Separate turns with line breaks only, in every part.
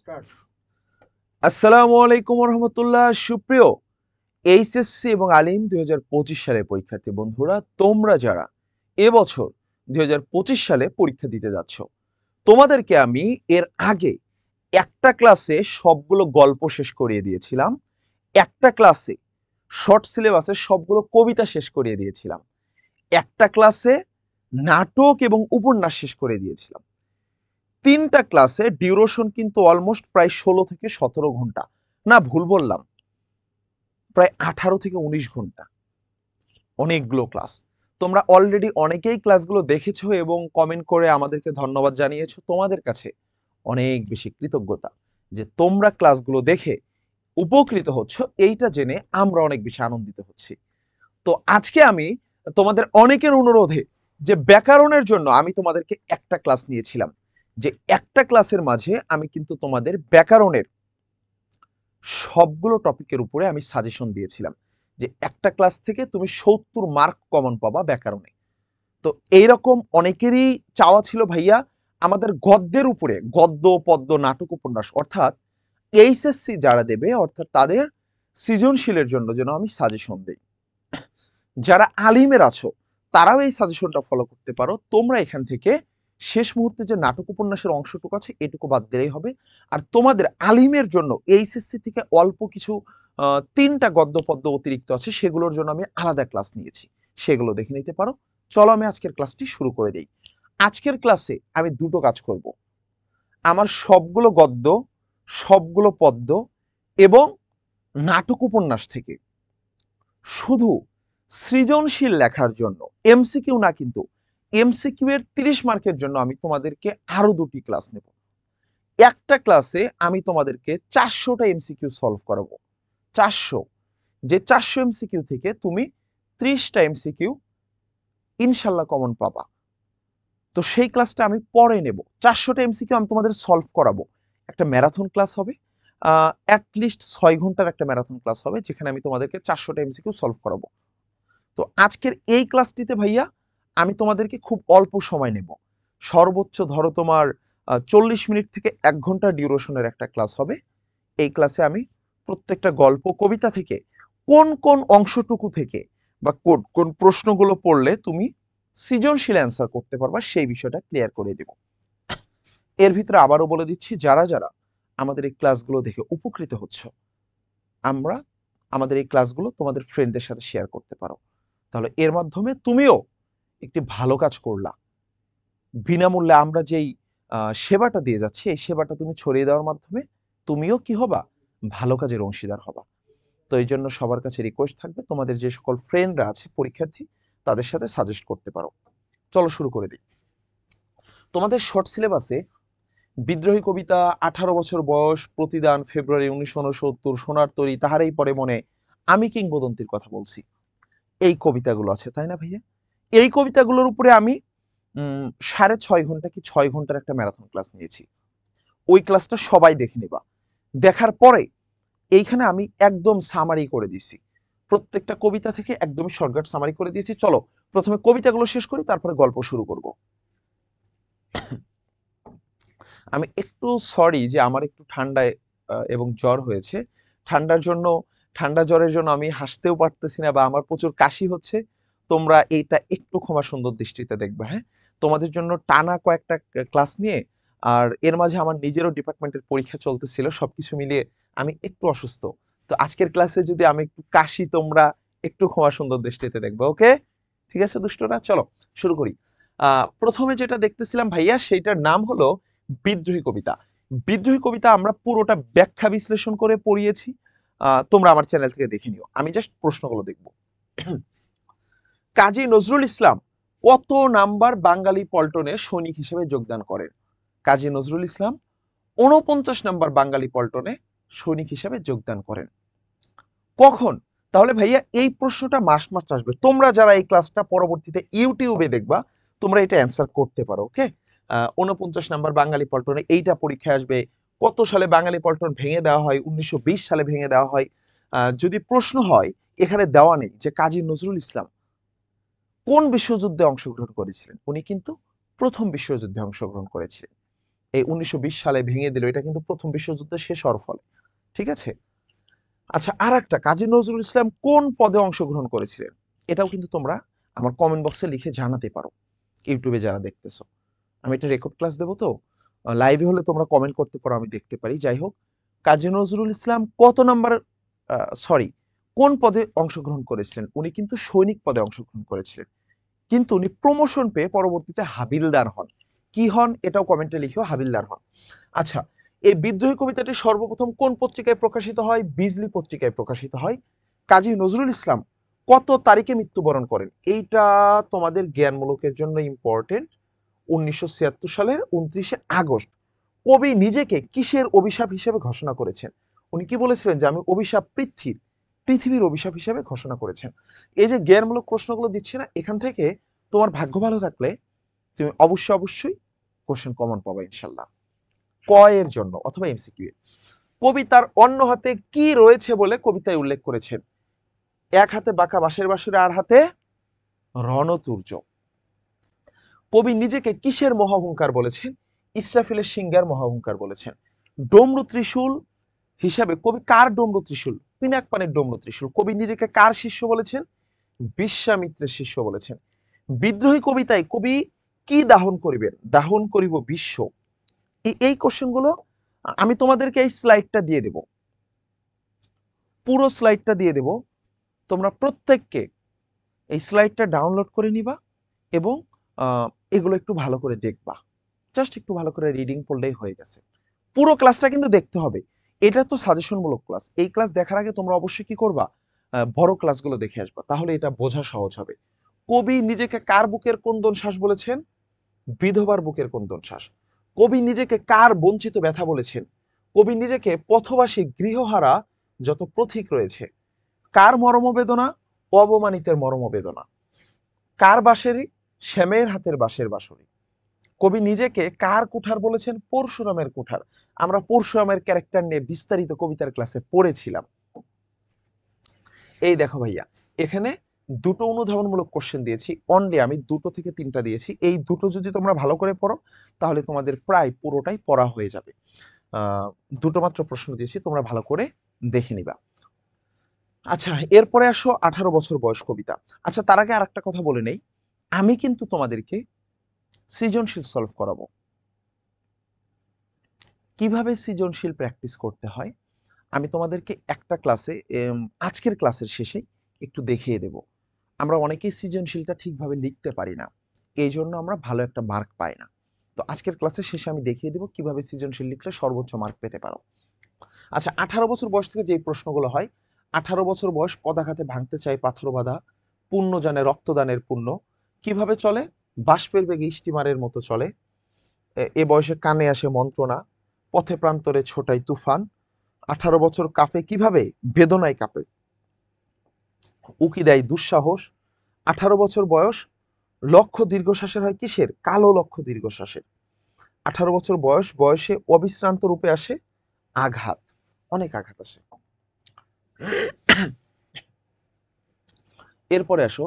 Start. আসসালামু আলাইকুম রহমতুল্লাহ। সুপ্রিয় এইচএসসি এবং আলিম 2025 সালের পরীক্ষার্থী বন্ধুরা, তোমরা যারা এবছর 2025 সালে পরীক্ষা দিতে যাচ্ছ, তোমাদেরকে আমি এর আগে একটা ক্লাসে সবগুলো গল্প শেষ করিয়ে দিয়েছিলাম, একটা ক্লাসে শর্ট সিলেবাসের সবগুলো কবিতা শেষ করিয়ে দিয়েছিলাম, একটা ক্লাসে নাটক এবং উপন্যাস শেষ করে দিয়েছিলাম। তিনটা ক্লাসে ডিউরেশন কিন্তু অলমোস্ট প্রায় 16 থেকে 17 ঘন্টা, না ভুল বললাম, প্রায় 18 থেকে 19 ঘন্টা। অনেকগুলো ক্লাস। তোমরা অলরেডি অনেকেই ক্লাসগুলো দেখেছো এবং কমেন্ট করে আমাদেরকে ধন্যবাদ জানিয়েছো। তোমাদের কাছে অনেক বেশি কৃতজ্ঞতা যে তোমরা ক্লাসগুলো দেখে উপকৃত হচ্ছ, এইটা জেনে আমরা অনেক বেশি আনন্দিত হচ্ছি। তো আজকে আমি তোমাদের অনেকের অনুরোধে যে ব্যাকরণের জন্য আমি তোমাদেরকে একটা ক্লাস নিয়েছিলাম, যে একটা ক্লাসের মাঝে আমি কিন্তু তোমাদের ব্যাকরণের সবগুলো টপিকের উপরে আমি সাজেশন দিয়েছিলাম যে একটা ক্লাস থেকে তুমি 70 মার্ক কমন পাবা ব্যাকরণে। তো এইরকম অনেকেরই চাওয়া ছিল, ভাইয়া আমাদের গদ্যের উপরে, গদ্য পদ্য নাটক উপন্যাস অর্থাৎ এইচএসসি যারা দেবে অর্থাৎ তাদের সৃজনশীলের জন্য যেন আমি সাজেশন দেই। যারা আলিমের আছো তারাও এই সাজেশনটা ফলো করতে পারো। তোমরা এখান থেকে শেষ মুহূর্তে যে নাটক উপন্যাসের অংশটুকু আছে এটুকু বাদ দিলেই হবে। আর তোমাদের আলিমের জন্য এইচএসসি থেকে অল্প কিছু 3টা গদ্য পদ্য অতিরিক্ত আছে, সেগুলোর জন্য আমি আলাদা ক্লাস নিয়েছি, সেগুলো দেখে নিতে পারো। চলো আমি আজকের ক্লাসটি শুরু করে দেই। আজকের ক্লাসে আমি দুটো কাজ করব। আমার সবগুলো গদ্য, সবগুলো পদ্য এবং নাটক উপন্যাস থেকে শুধু সৃজনশীল লেখার জন্য, এমসিকিউ না কিন্তু, এমসিকিউ এর 30 মার্কের জন্য আমি তোমাদেরকে আরো দুটি ক্লাস নেব। একটা ক্লাসে আমি তোমাদেরকে 400টা এমসিকিউ সলভ করাবো। 400, যে 400 এমসিকিউ থেকে তুমি 30টা এমসিকিউ ইনশাল্লাহ কমন পাবা। তো সেই ক্লাসটা আমি পরে নেব। 400টা এমসিকিউ আমি তোমাদের সলভ করাবো। একটা ম্যারাথন ক্লাস হবে, অ্যাটলিস্ট 6 ঘন্টার একটা ম্যারাথন ক্লাস হবে, যেখানে আমি তোমাদেরকে 400টা এমসিকিউ সলভ করাবো। তো আজকের এই ক্লাসটিতে ভাইয়া আমি তোমাদেরকে খুব অল্প সময় নেব। সর্বোচ্চ ধরো তোমার 40 মিনিট থেকে 1 ঘন্টা ডিউরেশনের একটা ক্লাস হবে। এই ক্লাসে আমি প্রত্যেকটা গল্প কবিতা থেকে কোন কোন অংশটুকু থেকে বা কোন কোন প্রশ্নগুলো পড়লে তুমি সৃজনশীল অ্যান্সার করতে পারবা সেই বিষয়টা ক্লিয়ার করে দেব। এর ভিতরে আবারও বলে দিচ্ছি, যারা যারা আমাদের এই ক্লাসগুলো দেখে উপকৃত হচ্ছ, আমরা আমাদের এই ক্লাসগুলো তোমাদের ফ্রেন্ডদের সাথে শেয়ার করতে পারো। তাহলে এর মাধ্যমে তুমিও একটি ভালো কাজ করলা। বিনামূল্যে আমরা যেই সেবাটা দিয়ে যাচ্ছি, এই সেবাটা তুমি ছড়িয়ে দেওয়ার মাধ্যমে তুমিও কি হবা, ভালো কাজের অংশীদার হবা। তো এই জন্য সবার কাছে রিকোয়েস্ট থাকবে, তোমাদের যে সকল ফ্রেন্ডরা আছে পরীক্ষার্থী, তাদের সাথে সাজেস্ট করতে পারো। চলো শুরু করে দিই। তোমাদের শর্ট সিলেবাসে বিদ্রোহী কবিতা, 18 বছর বয়স, প্রতিদান, ফেব্রুয়ারি 1969, সোনার তরী, তাহারেই পরে মনে, আমি কিংবদন্তির কথা বলছি, এই কবিতাগুলো আছে তাই না ভাইয়া? এই কবিতাগুলোর উপরে আমি 6.5 ঘন্টা কি 6 ঘন্টার একটা ম্যারাথন ক্লাস নিয়েছি। ওই ক্লাসটা সবাই দেখে নিবা। দেখার পরে এইখানে আমি একদম সামারি করে দিছি, প্রত্যেকটা কবিতা থেকে একদমই শর্টকাট সামারি করে দিয়েছি। চলো প্রথমে কবিতাগুলো শেষ করি, তারপরে গল্প শুরু করব। আমি একটু সরি যে আমার একটু ঠান্ডায় এবং জ্বর হয়েছে। ঠান্ডার জন্য, ঠান্ডা জ্বরের জন্য আমি হাসতেও পারতেছি না বা আমার প্রচুর কাশি হচ্ছে। তোমরা এইটা একটু ক্ষমা সুন্দর দৃষ্টিতে দেখবে, হ্যাঁ? তোমাদের জন্য টানা কয়েকটা ক্লাস নিয়ে, আর এর মাঝে আমার নিজেরও ডিপার্টমেন্টের পরীক্ষা চলতেছিল, সবকিছু মিলিয়ে আমি একটু অসুস্থ। তো আজকের ক্লাসে যদি আমি একটু কাশি, তোমরা একটু ক্ষমা সুন্দর দৃষ্টিতে দেখবে, ওকে? ঠিক আছে দুষ্টরা, চলো শুরু করি। প্রথমে যেটা দেখতেছিলাম ভাইয়া, সেইটার নাম হলো বিদ্রোহী কবিতা। বিদ্রোহী কবিতা আমরা পুরোটা ব্যাখ্যা বিশ্লেষণ করে পড়িয়েছি, তোমরা আমার চ্যানেল থেকে দেখে নিও। আমি জাস্ট প্রশ্নগুলো দেখব। কাজী নজরুল ইসলাম কত নাম্বার বাঙালি পল্টনে সৈনিক হিসেবে যোগদান করেন? কাজী নজরুল ইসলাম 49 নাম্বার বাঙালি পল্টনে সৈনিক হিসেবে যোগদান করেন। কখন? তাহলে ভাইয়া এই প্রশ্নটা মাস মাস আসবে। তোমরা যারা এই ক্লাসটা পরবর্তীতে ইউটিউবে দেখবা, তোমরা এটা অ্যান্সার করতে পারো, ওকে? 49 নাম্বার বাঙালি পল্টনে এইটা পরীক্ষায় আসবে। কত সালে বাঙালি পল্টন ভেঙে দেওয়া হয়? 1920 সালে ভেঙে দেওয়া হয়। যদি প্রশ্ন হয়, এখানে দেওয়া নেই যে কাজী নজরুল ইসলাম কোন বিশ্বযুদ্ধে অংশগ্রহণ করেছিলেন, উনি কিন্তু প্রথম বিশ্বযুদ্ধে অংশগ্রহণ করেছিলেন। এই 1920 সালে ভেঙে দিল, এটা কিন্তু প্রথম বিশ্বযুদ্ধ শেষ হওয়ার ফলে। ঠিক আছে। আচ্ছা, আর একটা, কাজী নজরুল ইসলাম কোন পদে অংশগ্রহণ করেছিলেন? এটাও কিন্তু তোমরা আমার কমেন্ট বক্সে লিখে জানাতে পারো, ইউটিউবে যারা দেখতেছো। আমি এটা রেকর্ড ক্লাস দেবো, তো লাইভে হলে তোমরা কমেন্ট করতে পারো, আমি দেখতে পারি। যাই হোক, কাজী নজরুল ইসলাম কত নাম্বার, সরি, কোন পদে অংশগ্রহণ করেছিলেন? উনি কিন্তু সৈনিক পদে অংশগ্রহণ করেছিলেন, কিন্তু উনি প্রমোশন পেয়ে পরবর্তীতে হাবিলদার হন। কি হন এটাও কমেন্টে লিখিও, হাবিলদার হন। আচ্ছা, এই বিদ্রোহী কবিতাটি সর্বপ্রথম কোন পত্রিকায় প্রকাশিত হয়? বিজলি পত্রিকায় প্রকাশিত হয়। কাজী নজরুল ইসলাম কত তারিখে মৃত্যুবরণ করেন? এইটা তোমাদের জ্ঞানমূলকের জন্য ইম্পর্টেন্ট। 1976 সালের 29শে আগস্ট। কবি নিজেকে কিসের অভিশাপ হিসেবে ঘোষণা করেছেন? উনি কি বলেছিলেন যে আমি অভিশাপ পৃথিবীর অভিশাপ হিসেবে ঘোষণা করেছেন। এই যে জ্ঞানমূলক প্রশ্নগুলো দিচ্ছি না, এখান থেকে তোমার ভাগ্য ভালো থাকলে তুমি অবশ্যই কোশ্চেন কমন পাবা ইনশাল্লাহ, ক এর জন্য অথবা এমসিকিউ এর। কবি তার অন্য হাতে কি রয়েছে বলে কবিতায় উল্লেখ করেছেন? এক হাতে বাঁকা বাঁশের বাঁশুরি, আর হাতে রণতুর্য। কবি নিজেকে কিসের মহাহুঙ্কার বলেছেন? ইসরাফিলের সিংহার মহাহুঙ্কার বলেছেন। ডমরু ত্রিশূল হিসাবে কবি কার ডমরু ত্রিশূল? পিনাক পানের ডমরু ত্রিশূল। কবি নিজেকে কার শিষ্য বলেছেন? বিশ্বামিত্রের শিষ্য বলেছেন। বিদ্রোহী কবিতায় কবি কি দাহন করিবেন? দাহন করিব বিশ্ব। এই কোশ্চেনগুলো আমি তোমাদেরকে এই স্লাইডটা দিয়ে দেব, পুরো স্লাইডটা দিয়ে দেব। তোমরা প্রত্যেককে এই স্লাইডটা ডাউনলোড করে নিবা এবং এগুলো একটু ভালো করে দেখবা। জাস্ট একটু ভালো করে রিডিং পড়লেই হয়ে গেছে। পুরো ক্লাসটা কিন্তু দেখতে হবে। এটা তো সাজেশনমূলক ক্লাস। এই ক্লাস দেখার আগে তোমরা অবশ্যই কি করবা? বড় ক্লাসগুলো দেখে আসবা, তাহলে এটা বোঝা সহজ হবে। কবি নিজেকে কার বুকের কোন্দন শ্বাস বলেছেন? বিধবার বুকের কোন্দন শ্বাস। কবি নিজেকে কার বঞ্চিত ব্যথা বলেছেন? কবি নিজেকে পথবাসী গৃহহারা যত পথিক রয়েছে। কার মর্মবেদনা? অবমানিতের মর্মবেদনা। কার বাঁশরি? শ্যামের হাতের বাঁশের বাঁশরি। কবি নিজেকে কার কুঠার বলেছেন? পরশুরামের কুঠার। আমরা পরশুরামের ক্যারেক্টার নিয়ে বিস্তারিত কবিতার ক্লাসে পড়েছিলাম। এই দেখো ভাইয়া, এখানে দুটো অনুধাবনমূলক কোশ্চেন দিয়েছি, অনলি আমি দুটো থেকে তিনটা দিয়েছি। এই দুটো যদি তোমরা ভালো করে পড়ো তাহলে তোমাদের প্রায় পুরোটাই পড়া হয়ে যাবে। দুটো মাত্র প্রশ্ন দিয়েছি, তোমরা ভালো করে দেখে নিবা। আচ্ছা, এরপরে আসো 18 বছর বয়স কবিতা। আচ্ছা, তার আগে আরেকটা কথা বলে নেই, আমি কিন্তু তোমাদেরকে সৃজনশীল সলভ করাবো। কিভাবে সৃজনশীল প্র্যাকটিস করতে হয় আমি তোমাদেরকে একটা ক্লাসে, আজকের ক্লাসের শেষে একটু দেখিয়ে দেব। আমরা অনেকেই সৃজনশীলটা ঠিকভাবে লিখতে পারি না, এই জন্য আমরা ভালো একটা মার্ক পাই না। তো আজকের ক্লাসের শেষে আমি দেখিয়ে দেব কিভাবে সৃজনশীল লিখলে সর্বোচ্চ মার্ক পেতে পারো। আচ্ছা, 18 বছর বয়স থেকে যে প্রশ্নগুলো হয়, 18 বছর বয়স, পদাঘাতে ভাঙতে চাই পাথর বাঁধা, পুণ্য জানে রক্তদানের পুণ্য, কিভাবে চলে? বাষ্পের বেগে স্টিমারের মতো চলে, এ বয়সে কানে আসে মন্ত্রণা, পথে প্রান্তরে ছোটাই তুফান, 18 বছর কাঁপে কিভাবে? বেদনায় কাঁপে, উকি দেয় দুঃসাহস, 18 বছর বয়স, লক্ষ্য দীর্ঘশ্বাসের হয় কিসের? কালো লক্ষ্য দীর্ঘশ্বাসের। 18 বছর বয়স, বয়সে অবিশ্রান্ত রূপে আসে আঘাত, অনেক আঘাত আসে। এরপরে আসো,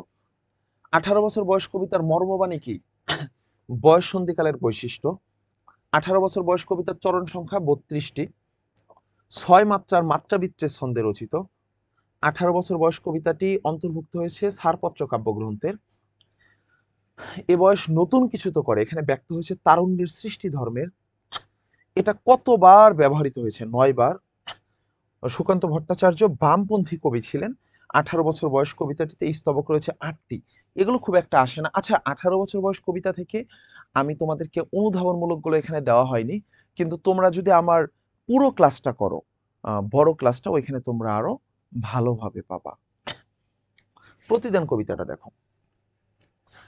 18 বছর বয়স কবিতার মর্মবাণী কি? বয়স সন্ধিকালের বৈশিষ্ট্য। 18 বছর বয়স কবিতার চরণ সংখ্যা 32টি, 6 মাত্রার মাত্রাবৃত্তের ছন্দে রচিত। 18 বছর বয়স কবিতাটি অন্তর্ভুক্ত হয়েছে ছাড়পত্র কাব্যগ্রন্থের। এ বয়স নতুন কিছু তো করে, এখানে ব্যক্ত হয়েছে তারুণ্যের সৃষ্টি ধর্মের। এটা কতবার ব্যবহৃত হয়েছে? 9 বার। সুকান্ত ভট্টাচার্য বামপন্থী কবি ছিলেন। 18 বছর বয়স কবিতাটিতে স্তবক রয়েছে 8টি। এগুলো খুব একটা আসে না। আচ্ছা, 18 বছর বয়স কবিতা থেকে আমি তোমাদেরকে অনুধাবনমূলক গুলো এখানে দেওয়া হয়নি, কিন্তু তোমরা যদি আমার পুরো ক্লাসটা করো, বড় ক্লাসটা, ওইখানে তোমরা আরো ভালোভাবে পাবা। প্রতিদান কবিতাটা দেখো,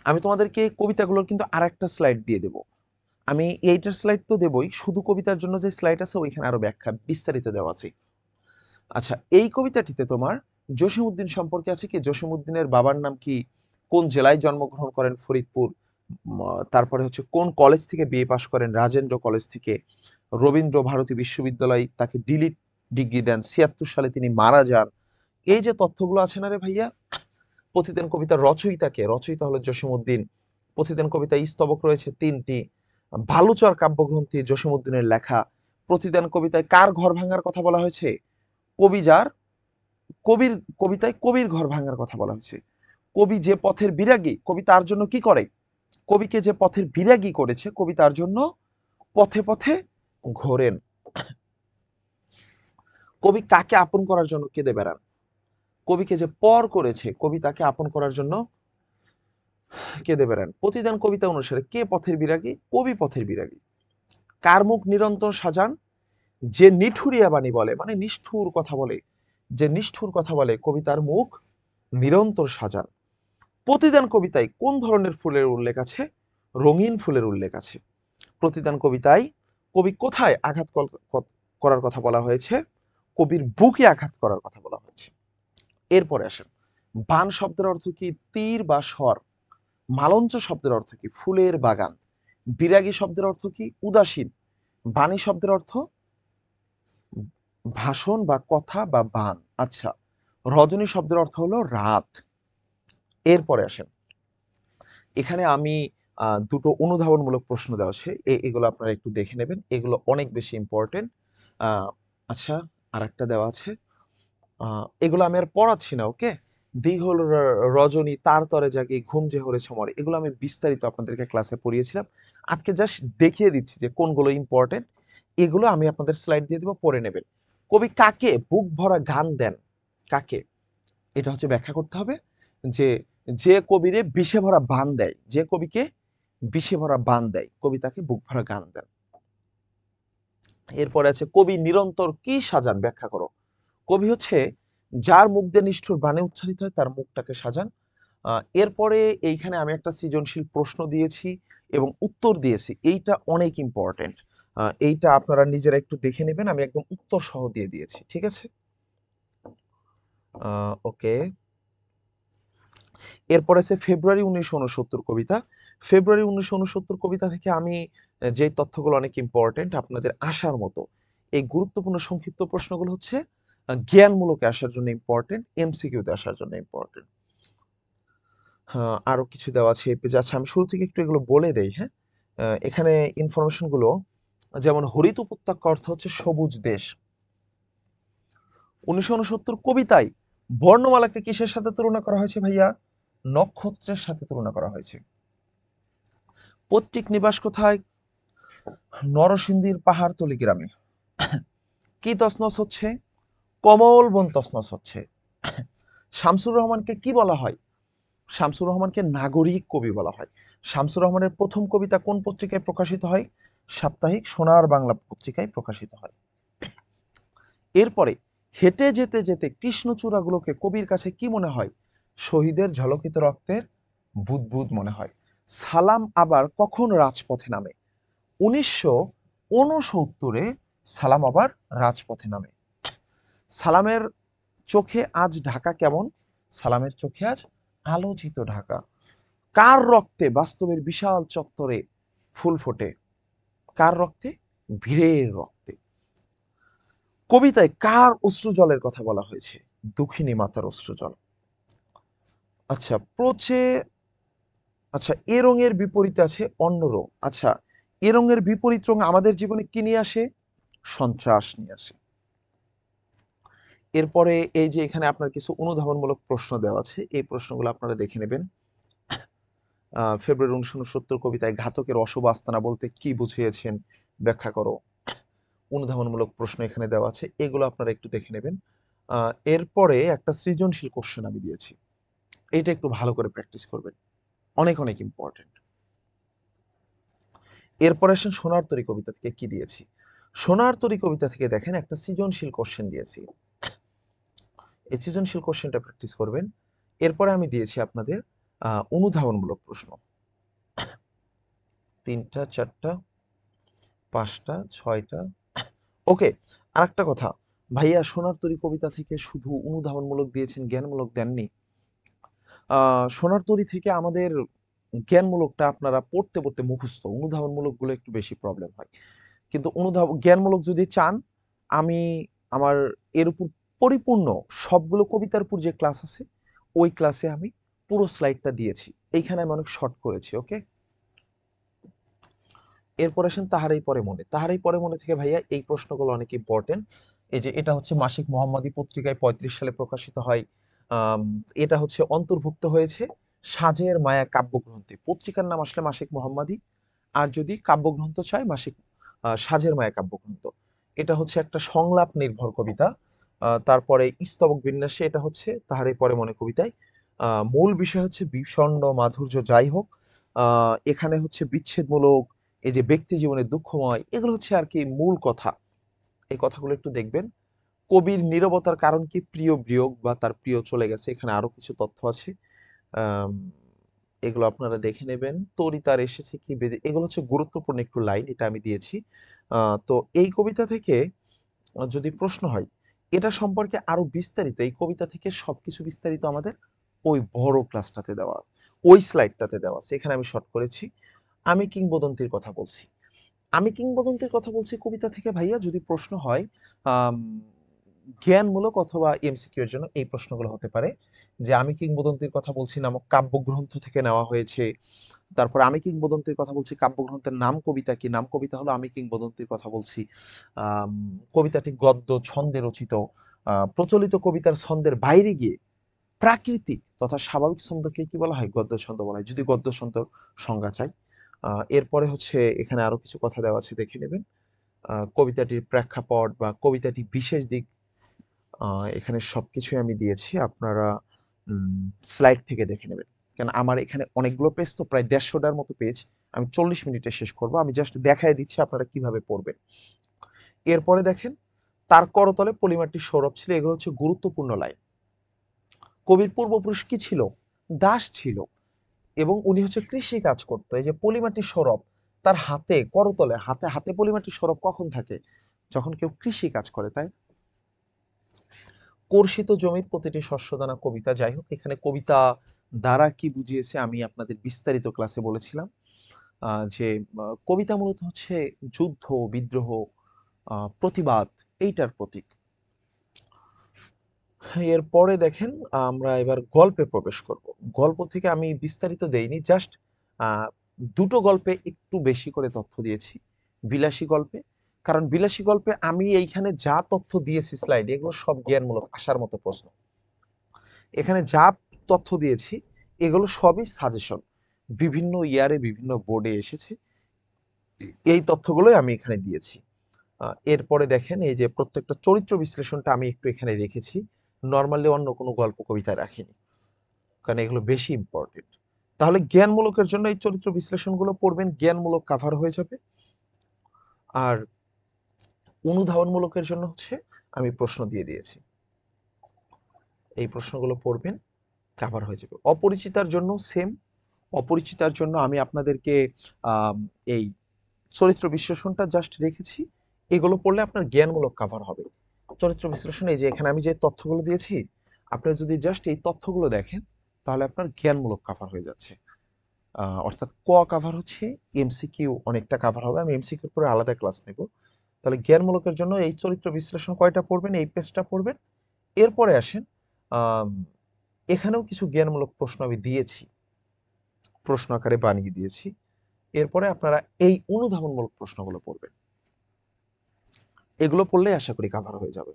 আমি তোমাদেরকে কবিতাগুলোর কিন্তু আর একটা স্লাইড দিয়ে দেব। আমি এইটার স্লাইড তো দেবই, শুধু কবিতার জন্য যে স্লাইড আছে ওইখানে আরো ব্যাখ্যা বিস্তারিত দেওয়া আছে। আচ্ছা, এই কবিতাটিতে তোমার জসিমউদ্দিন সম্পর্কে আছে কি? জসিমউদ্দিনের বাবার নাম কি? কোন জেলায় জন্মগ্রহণ করেন? ফরিদপুর। তারপরে হচ্ছে কোন কলেজ থেকে বিএ পাশ করেন? রাজেন্দ্র কলেজ থেকে। রবীন্দ্র ভারতী বিশ্ববিদ্যালয় তাকে ডিলিট ডিগ্রি দেন, 76 সালে তিনি মারা যান। এই যে তথ্যগুলো আছে না রে ভাইয়া, প্রতিদিন কবিতার রচয়িতাকে? রচয়িতা হলো জসিমউদ্দিন। প্রতিদিন কবিতায় স্তবক রয়েছে 3টি। বালুচর কাব্যগ্রন্থে জসীমউদ্দিনের লেখা প্রতিদান কবিতায় কার ঘর ভাঙার কথা বলা হয়েছে? কবিজার কবির কবিতায় কবির ঘর ভাঙার কথা বলা হয়েছে। কবি যে পথের বিরাগী, কবি তার জন্য কি করে? কবিকে যে পথের বিরাগী করেছে, কবি তার জন্য পথে পথে ঘোরেন। কবি কাকে আপন করার জন্য কেঁদে বেড়ান? কবিকে যে পর করেছে, কবি তাকে আপন করার জন্য কেঁদে বেড়ান। প্রতিদান কবিতা অনুসারে কে পথের বিরাগী? কবি পথের বিরাগী। কার মুখ নিরন্তর সাজান? যে নিঠুরিয়া বাণী বলে, মানে নিষ্ঠুর কথা বলে, যে নিষ্ঠুর কথা বলে, কবিতার মুখ নিরন্তর সাজান। প্রতিদান কবিতায় কোন ধরনের ফুলের উল্লেখ আছে? রঙিন ফুলের উল্লেখ আছে। প্রতিদান কবিতায় কবি কোথায় আঘাত করার কথা বলা হয়েছে? কবির বুকে আঘাত করার কথা বলা হয়েছে। এরপরে আসেন, বান শব্দের অর্থ কি? তীর বা স্বর। মালঞ্চ শব্দের অর্থ কি? ফুলের বাগান। বিরাগী শব্দের অর্থ কি? উদাসীন। বাণী শব্দের অর্থ ভাষণ বা কথা বা বান। আচ্ছা, রজনী শব্দের অর্থ হলো রাত। এরপরে আসেন, এখানে আমি দুটো অনুধাবনমূলক প্রশ্ন দেওয়া আছে, এগুলো আপনারা একটু দেখে নেবেন, এগুলো অনেক বেশি ইম্পর্টেন্ট। আচ্ছা, আর একটা দেওয়া আছে, এগুলো আমি আর পড়াচ্ছি না, ওকে। দিহল রজনী তার তরে জাগে ঘুম যে হরেছে মরে, এগুলো আমি বিস্তারিত আপনাদেরকে ক্লাসে পড়িয়েছিলাম। আজকে জাস্ট দেখিয়ে দিচ্ছি যে কোনগুলো ইম্পর্টেন্ট। এগুলো আমি আপনাদের স্লাইড দিয়ে দেবো, পড়ে নেবেন। কবি কাকে বুক ভরা গান দেন? কাকে? এটা হচ্ছে ব্যাখ্যা করতে হবে যে যে কবিরে বিষে ভরা বান দেয়, যে কবিকে বিষে ভরা বান দেয়, কবি তাকে বুক ভরা গান দেন। এরপরে আছে, কবি নিরন্তর কি সাজান? ব্যাখ্যা করো। কবি হচ্ছে যার মুখ দিয়ে নিষ্ঠুর বাণী উচ্চারিত হয়, তার মুখটাকে সাজান। এরপরে এইখানে আমি একটা সৃজনশীল প্রশ্ন দিয়েছি এবং উত্তর দিয়েছি, এইটা অনেক ইম্পর্টেন্ট। এইটা আপনারা নিজেরা একটু দেখে নেবেন, আমি একদম উত্তর সহ দিয়ে দিয়েছি, ঠিক আছে? ওকে। এরপর আছে ফেব্রুয়ারি 1969 কবিতা। ফেব্রুয়ারি 1969 কবিতা থেকে আমি যে তথ্যগুলো অনেক ইম্পর্টেন্ট আপনাদের আসার মতো, এই গুরুত্বপূর্ণ সংক্ষিপ্ত প্রশ্নগুলো হচ্ছে জ্ঞানমূলকে আসার জন্য ইম্পর্টেন্ট, এমসিকিউতে আসার জন্য ইম্পর্টেন্ট। হ্যাঁ, আরো কিছু দেওয়া আছে এই পেজে। আচ্ছা, আমি শুরু থেকে একটু এগুলো বলে দেই, হ্যাঁ। এখানে ইনফরমেশন গুলো, যেমন হরিত উপত্যকা অর্থ হচ্ছে সবুজ দেশ। 1969 কবিতায় বর্ণমালাকে কিসের সাথে তুলনা করা হয়েছে ভাইয়া? নক্ষত্রের সাথে তুলনা করা হয়েছে। পৈতৃক নিবাস কোথায়? নরসিংদীর পাহাড়তলি গ্রামে। কি তছনছ হচ্ছে? কমল বন তছনছ হচ্ছে। শামসুর রহমানকে কি বলা হয়? শামসুর রহমানকে নাগরিক কবি বলা হয়। শামসুর রহমানের প্রথম কবিতা কোন পত্রিকায় প্রকাশিত হয়? সাপ্তাহিক সোনার বাংলা পত্রিকায় প্রকাশিত হয়। এরপরে, হেঁটে যেতে যেতে কৃষ্ণচূড়াগুলোকে কবির কাছে কি মনে হয়? শহীদের ঝলকিত রক্তের বুদবুদ মনে হয়। সালাম আবার কখন রাজপথে নামে? 1969 সালাম আবার রাজপথে নামে। সালামের চোখে আজ ঢাকা কেমন? সালামের চোখে আজ আলোচিত ঢাকা। কার রক্তে বাস্তবের বিশাল চত্বরে ফুল ফোটে? কার রক্তে? বীরের রক্তে। কবিতায় কার অশ্রুজলের কথা বলা হয়েছে? দুঃখিনী মাতার অশ্রুজল। আচ্ছা, প্রচে, আচ্ছা, এ রঙের বিপরীতে আছে অন্য রং। আচ্ছা, এ রঙের বিপরীত রং আমাদের জীবনে কি নিয়ে আসে? সন্ত্রাস নিয়ে আসে। এরপরে এই যে এখানে আপনার কিছু অনুধাবনমূলক প্রশ্ন দেওয়া আছে, এই প্রশ্নগুলো আপনারা দেখে নেবেন। ফেব্রুয়ারি 1969 কবিতায় ঘাতকের অশুভ আস্তানা বলতে কি বুঝিয়েছেন? ব্যাখ্যা করো। অনুধাবনমূলক প্রশ্ন এখানে দেওয়া আছে, এগুলো আপনারা একটু দেখে নেবেন। এরপরে একটা সৃজনশীল কোশ্চেন আমি দিয়েছি, এটা একটু ভালো করে প্র্যাকটিস করবেন, অনেক অনেক ইম্পর্টেন্ট। এরপরে আসেন সোনার তরী কবিতা থেকে কি দিয়েছি। সোনার তরী কবিতা থেকে দেখেন একটা সৃজনশীল কোশ্চেন দিয়েছি, এই সৃজনশীল কোশ্চেনটা প্র্যাকটিস করবেন। এরপরে আমি দিয়েছি আপনাদের অনুধাবনমূলক প্রশ্ন, 3টা 4টা 5টা 6টা। ওকে, আরেকটা কথা, ভাইয়া সোনার তরী কবিতা থেকে শুধু অনুধাবনমূলক দিয়েছেন, জ্ঞানমূলক দেননি। সোনার তরী থেকে আমাদের জ্ঞানমূলকটা আপনারা পড়তে পড়তে মুখস্থ, অনুধাবনমূলক গুলো একটু বেশি প্রবলেম হয়। কিন্তু জ্ঞানমূলক যদি চান, আমি আমার এর উপর পরিপূর্ণ সবগুলো কবিতার উপর যে ক্লাস আছে, ওই ক্লাসে আমি পুরো স্লাইডটা দিয়েছি, এইখানে আমি অনেক শর্ট করেছি, ওকে। এরপর আসেন তাহারাই পরে মনে। তাহারাই পরে মনে থেকে ভাইয়া এই প্রশ্নগুলো অনেক ইম্পর্টেন্ট। এই যে এটা হচ্ছে মাসিক মোহাম্মদী পত্রিকায় 35 সালে প্রকাশিত হয়। আম, এটা হচ্ছে অন্তর্ভুক্ত হয়েছে সাজের মায়া কাব্যগ্রন্থে। পত্রিকার নাম আসলে মাসিক মোহাম্মদী, আর যদি কাব্যগ্রন্থ চাই মাসিক সাজের মায়া কাব্যগ্রন্থ। এটা হচ্ছে একটা সংলাপ নির্ভর কবিতা। তারপরে স্তবক বিন্যাসে এটা হচ্ছে তাহারই পরে মনে কবিতায় মূল বিষয় হচ্ছে বিষণ্ণ মাধুর্য যাই হোক, এখানে হচ্ছে বিচ্ছেদমূলক, এই যে ব্যক্তি জীবনের দুঃখময়, এগুলো হচ্ছে আর কি মূল কথা। এই কথাগুলো একটু দেখবেন। কবির নীরবতার কারণ কি? প্রিয় বিয়োগ বা তার প্রিয় চলে গেছে, এখানে আরো কিছু তথ্য আছে। আম, এগুলো আপনারা দেখে নেবেন। তরি তার এসেছে কি বেদে, এগুলো হচ্ছে গুরুত্বপূর্ণ একটু লাইন, এটা আমি দিয়েছি। তো এই কবিতা থেকে যদি প্রশ্ন হয় এটা সম্পর্কে আরো বিস্তারিত, এই কবিতা থেকে সবকিছু বিস্তারিত আমাদের ওই বড় ক্লাসটাতে দেওয়া, ওই স্লাইডটাতে দেওয়া আছে, এখানে আমি শর্ট করেছি। আমি কিংবদন্তির কথা বলছি। আমি কিংবদন্তির কথা বলছি কবিতা থেকে ভাইয়া, যদি প্রশ্ন হয় আম, জ্ঞানমূলক অথবা এমসিকিউ এর জন্য এই প্রশ্নগুলো হতে পারে যে আমি কিংবদন্তির কথা বলছি নামক কাব্যগ্রন্থ থেকে নেওয়া হয়েছে। তারপর আমি কিংবদন্তির কথা বলছি, কাব্যগ্রন্থের নাম কবিতা কি? নাম কবিতা হলো আমি কিংবদন্তির কথা বলছি। আম, কবিতাটি গদ্য ছন্দে রচিত। প্রচলিত কবিতার ছন্দের বাইরে গিয়ে প্রাকৃতিক তথা স্বাভাবিক ছন্দকে কি বলা হয়? গদ্য ছন্দ বলা হয়, যদি গদ্য ছন্দ সংজ্ঞা চাই। এরপরে হচ্ছে এখানে আরো কিছু কথা দেওয়া আছে, দেখে নেবেন। কবিতাটির প্রেক্ষাপট বা কবিতাটি বিশেষ দিক, এখানে সবকিছুই আমি দিয়েছি, আপনারা স্লাইড থেকে দেখে নেবেন। কেন আমার এখানে অনেকগুলো পেজ, তো প্রায় 150টার মতো পেজ, আমি 40 মিনিটে শেষ করব। আমি জাস্ট দেখাই দিচ্ছি আপনারা কিভাবে পড়বেন। এরপরে দেখেন, তার করতলে পলিমাটির সৌরভ ছিল, এগুলো হচ্ছে গুরুত্বপূর্ণ লাইন। কবির পূর্বপুরুষ কি ছিল? দাস ছিল, এবং উনি হচ্ছে কৃষি কাজ করতো। এই যে পলিমাটির সৌরভ, তার হাতে করতলে, হাতে হাতে পলিমাটির সৌরভ কখন থাকে? যখন কেউ কৃষি কাজ করে, তাই। কর্ষিত জমির প্রতিটি শস্যদানা কবিতা। যাই হোক, এখানে কবিতা দ্বারা কি বুঝিয়েছে আমি আপনাদের বিস্তারিত ক্লাসে বলেছিলাম। যে কবিতা মূলত হচ্ছে যুদ্ধ বিদ্রোহ, প্রতিবাদ, এইটার প্রতীক। এরপরে দেখেন, আমরা এবার গল্পে প্রবেশ করব। গল্প থেকে আমি বিস্তারিত দেইনি, জাস্ট দুটো গল্পে একটু বেশি করে তথ্য দিয়েছি। বিলাসী গল্পে, কারণ বিলাসী গল্পে আমি এইখানে যা তথ্য দিয়েছি স্লাইডে, এগুলো সব জ্ঞানমূলক আসার মতো প্রশ্ন। এখানে যা তথ্য দিয়েছি এগুলো সবই সাজেশন, বিভিন্ন ইয়ারে বিভিন্ন বোর্ডে এসেছে, এই তথ্যগুলোই আমি এখানে দিয়েছি। এরপরে দেখেন, এই যে প্রত্যেকটা চরিত্র বিশ্লেষণটা আমি একটু এখানে রেখেছি, নর্মালি অন্য কোনো গল্প কবিতা রাখিনি, কারণ এগুলো বেশি ইম্পর্টেন্ট। তাহলে জ্ঞানমূলকের জন্য এই চরিত্র বিশ্লেষণগুলো পড়বেন, জ্ঞানমূলক কাভার হয়ে যাবে। আর অনুধাবনমূলকের জন্য হচ্ছে আমি প্রশ্ন দিয়ে দিয়েছি, এই প্রশ্নগুলো পড়বেন, কাভার হয়ে যাবে। অপরিচিতার জন্য সেম, অপরিচিতার জন্য আমি আপনাদেরকে আম, এই চরিত্র বিশ্লেষণটা জাস্ট রেখেছি, এগুলো পড়লে আপনার জ্ঞানমূলক কাভার হবে। চরিত্র বিশ্লেষণ, এই যে এখানে আমি যে তথ্যগুলো দিয়েছি, আপনি যদি জাস্ট এই তথ্যগুলো দেখেন তাহলে আপনার জ্ঞানমূলক কাভার হয়ে যাচ্ছে। অর্থাৎ ক কাভার হচ্ছে, এমসিকিউ অনেকটা কাভার হবে, আমি এমসিকিউর পরে আলাদা ক্লাস নেব। তাহলে জ্ঞানমূলকের জন্য এই চরিত্র বিশ্লেষণ কয়টা পড়বেন? এই পেজটা পড়বেন। এরপরে আসেন, আম, এখানেও কিছু জ্ঞানমূলক প্রশ্ন আমি দিয়েছি, প্রশ্ন আকারে বানিয়ে দিয়েছি। এরপরে আপনারা এই অনুধাবনমূলক প্রশ্নগুলো পড়বেন, এগুলো পড়লে আশা করি কাভার হয়ে যাবে।